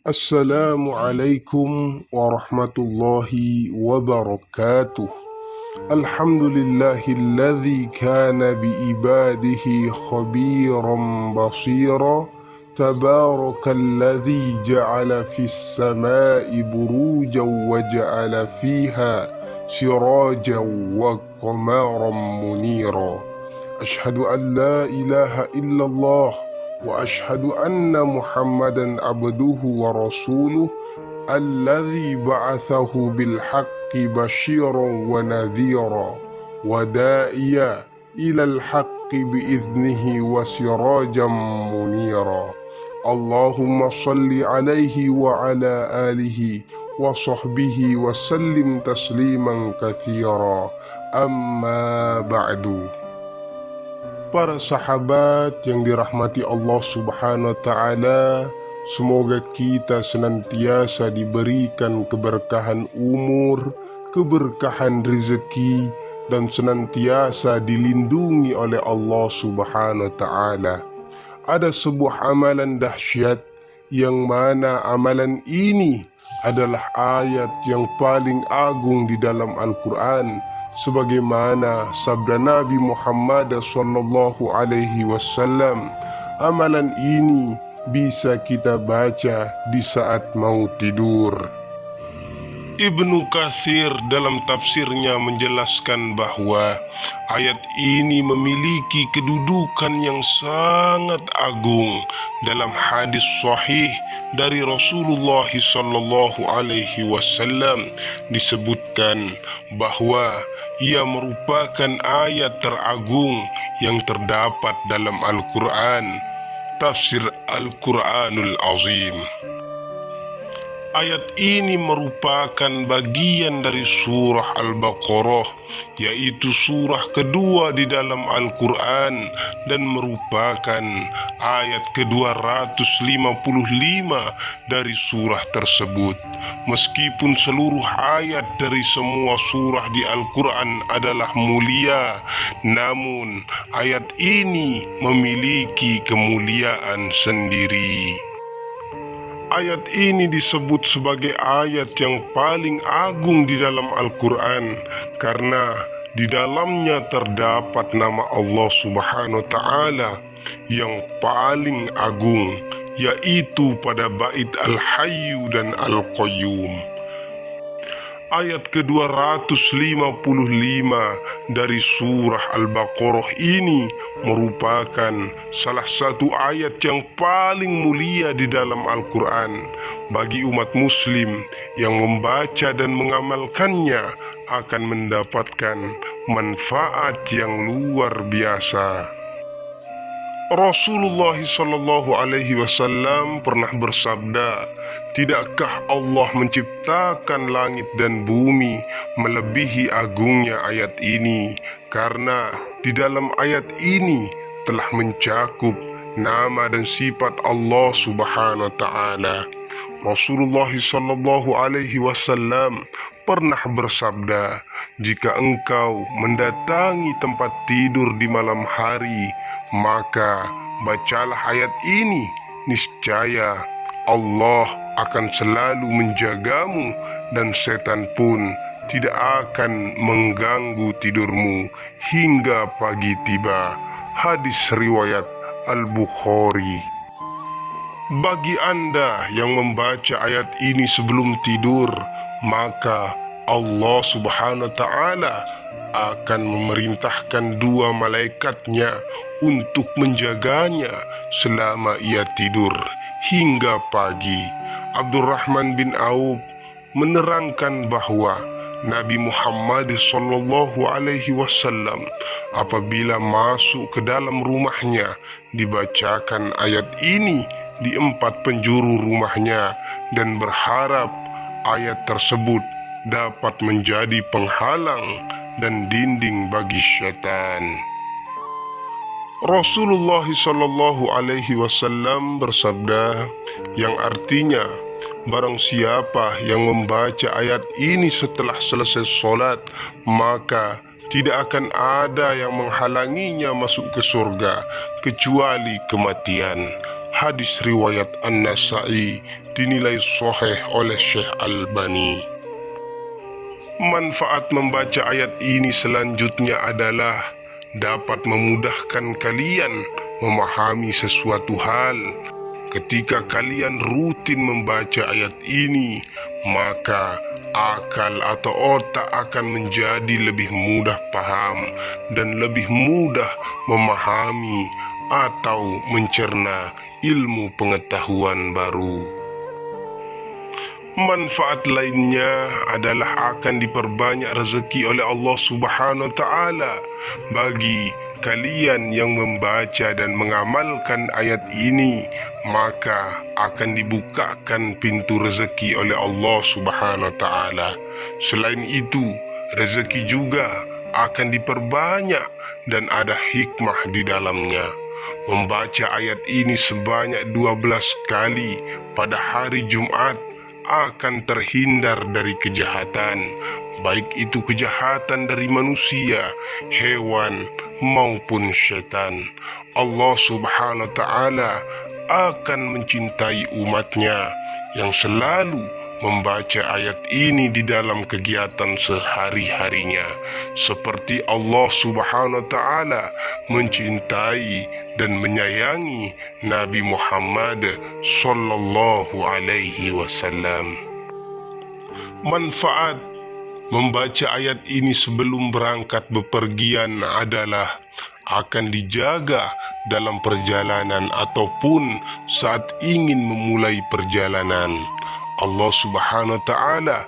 Assalamualaikum warahmatullahi wabarakatuh. Alhamdulillahilladzi kana biibadihi khabiran basira. Tabarakalladzi ja'ala fis samai burujan wa ja'ala fiha sirajan wa qamaran munira. Ashhadu an la ilaha illallah wa ashhadu anna Muhammadan abduhu wa rasuluh alladzi ba'athahu bil haqqi basyiran wa nadhira wa da'iya ilal haqqi bi'idnihi wa sirajan munira. Allahumma salli alaihi wa ala alihi wa sahbihi wa sallim tasliman katsira. Amma ba'du. Para sahabat yang dirahmati Allah Subhanahu wa Ta'ala, semoga kita senantiasa diberikan keberkahan umur, keberkahan rezeki, dan senantiasa dilindungi oleh Allah Subhanahu wa Ta'ala. Ada sebuah amalan dahsyat yang mana amalan ini adalah ayat yang paling agung di dalam Al-Quran, sebagaimana sabda Nabi Muhammad sallallahu alaihi wasallam. Amalan ini bisa kita baca di saat mau tidur. Ibnu Katsir dalam tafsirnya menjelaskan bahwa ayat ini memiliki kedudukan yang sangat agung. Dalam hadis sahih dari Rasulullah sallallahu alaihi wasallam disebutkan bahwa ia merupakan ayat teragung yang terdapat dalam Al-Quran, tafsir Al-Quranul Azim. Ayat ini merupakan bagian dari surah Al-Baqarah, yaitu surah kedua di dalam Al-Quran, dan merupakan ayat ke-255 dari surah tersebut. Meskipun seluruh ayat dari semua surah di Al-Quran adalah mulia, namun ayat ini memiliki kemuliaan sendiri. Ayat ini disebut sebagai ayat yang paling agung di dalam Al-Quran karena di dalamnya terdapat nama Allah Subhanahu wa Ta'ala yang paling agung, yaitu pada bait Al-Hayyu dan Al-Qayyum. Ayat ke-255 dari surah Al-Baqarah ini merupakan salah satu ayat yang paling mulia di dalam Al-Quran. Bagi umat muslim yang membaca dan mengamalkannya akan mendapatkan manfaat yang luar biasa. Rasulullah sallallahu alaihi wasallam pernah bersabda, "Tidakkah Allah menciptakan langit dan bumi melebihi agungnya ayat ini? Karena di dalam ayat ini telah mencakup nama dan sifat Allah Subhanahu wa Ta'ala." Rasulullah sallallahu alaihi wasallam pernah bersabda, "Jika engkau mendatangi tempat tidur di malam hari, maka bacalah ayat ini, niscaya Allah akan selalu menjagamu dan setan pun tidak akan mengganggu tidurmu hingga pagi tiba." Hadis riwayat Al-Bukhari. Bagi Anda yang membaca ayat ini sebelum tidur, maka Allah Subhanahu wa Ta'ala akan memerintahkan dua malaikatnya untuk menjaganya selama ia tidur hingga pagi. Abdurrahman bin Auf menerangkan bahwa Nabi Muhammad sallallahu alaihi wasallam apabila masuk ke dalam rumahnya dibacakan ayat ini di 4 penjuru rumahnya dan berharap ayat tersebut dapat menjadi penghalang dan dinding bagi syaitan. Rasulullah sallallahu alaihi wasallam bersabda, yang artinya, barang siapa yang membaca ayat ini setelah selesai sholat, maka tidak akan ada yang menghalanginya masuk ke surga kecuali kematian. hadis riwayat An-Nasa'i, dinilai sahih oleh Syekh Albani. Manfaat membaca ayat ini selanjutnya adalah dapat memudahkan kalian memahami sesuatu hal. Ketika kalian rutin membaca ayat ini, maka akal atau otak akan menjadi lebih mudah paham dan lebih mudah memahami atau mencerna ilmu pengetahuan baru. Manfaat lainnya adalah akan diperbanyak rezeki oleh Allah Subhanahu wa Ta'ala bagi kalian yang membaca dan mengamalkan ayat ini, maka akan dibukakan pintu rezeki oleh Allah Subhanahu wa Ta'ala. Selain itu, rezeki juga akan diperbanyak dan ada hikmah di dalamnya. Membaca ayat ini sebanyak 12 kali pada hari Jumat akan terhindar dari kejahatan, baik itu kejahatan dari manusia, hewan, maupun syaitan. Allah Subhanahu wa Ta'ala akan mencintai umatnya yang selalu membaca ayat ini di dalam kegiatan sehari-harinya, seperti Allah Subhanahu wa Ta'ala mencintai dan menyayangi Nabi Muhammad sallallahu alaihi wasallam. Manfaat membaca ayat ini sebelum berangkat bepergian adalah akan dijaga dalam perjalanan ataupun saat ingin memulai perjalanan. Allah Subhanahu wa Ta'ala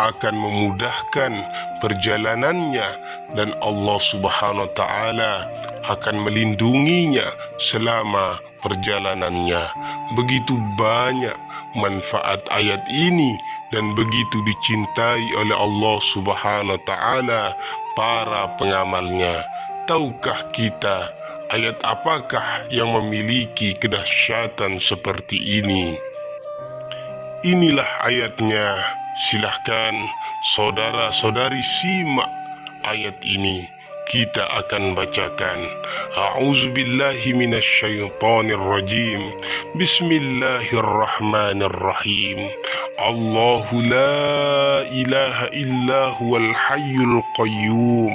akan memudahkan perjalanannya dan Allah Subhanahu wa Ta'ala akan melindunginya selama perjalanannya. Begitu banyak manfaat ayat ini dan begitu dicintai oleh Allah Subhanahu wa Ta'ala para pengamalnya. Tahukah kita ayat apakah yang memiliki kedahsyatan seperti ini? Inilah ayatnya. Silahkan saudara-saudari simak ayat ini. Kita akan bacakan. A'udzubillahi minasyaitonir rajim. Bismillahirrahmanirrahim. Allahu la ilaha illa huwal hayyul qayyum.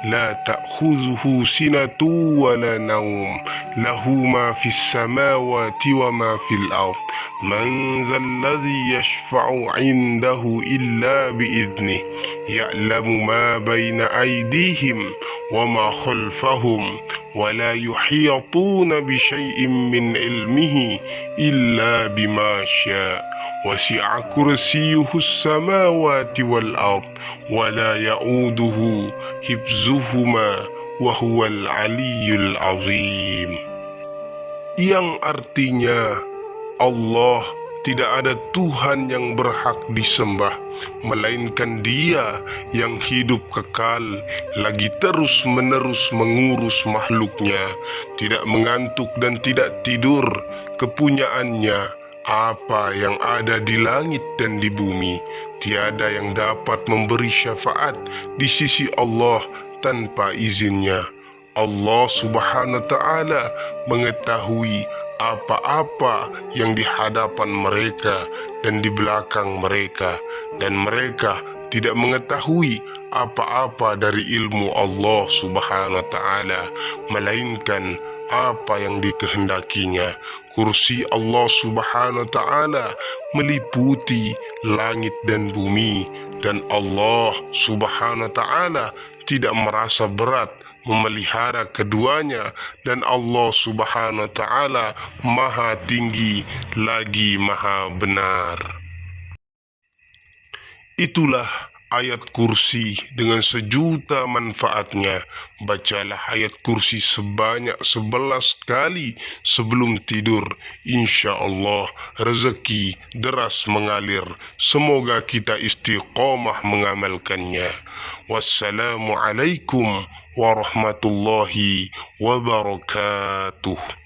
La ta'khudhuhu sinatun wa la nawm. Lahu ma fis samawati wa ma fil ardh. Man dzalladzi yashfa'u 'indahu illa bi'idhnih. Ya'lamu ma baina aydihim wa ma khalfahum wa la yuhituna bi syai'in min ilmihi illa bima syaa. Wasi'a kursiyyuhu as-samawati wal ardh wa la ya'uduhu hifdzuhuma wa huwal 'aliyyul 'azim. Yang artinya, Allah tidak ada Tuhan yang berhak disembah melainkan Dia yang hidup kekal, lagi terus-menerus mengurus makhluknya, tidak mengantuk dan tidak tidur. Kepunyaannya apa yang ada di langit dan di bumi. Tiada yang dapat memberi syafaat di sisi Allah tanpa izinnya. Allah Subhanahu wa Ta'ala mengetahui apa-apa yang di hadapan mereka dan di belakang mereka, dan mereka tidak mengetahui apa-apa dari ilmu Allah Subhanahu wa Ta'ala melainkan apa yang dikehendakinya. Kursi Allah Subhanahu wa Ta'ala meliputi langit dan bumi, dan Allah Subhanahu wa Ta'ala tidak merasa berat memelihara keduanya, dan Allah Subhanahu wa Ta'ala maha tinggi lagi maha benar. Itulah ayat kursi dengan sejuta manfaatnya. Bacalah ayat kursi sebanyak 11 kali sebelum tidur. Insya Allah rezeki deras mengalir. Semoga kita istiqomah mengamalkannya. Wassalamualaikum warahmatullahi wabarakatuh.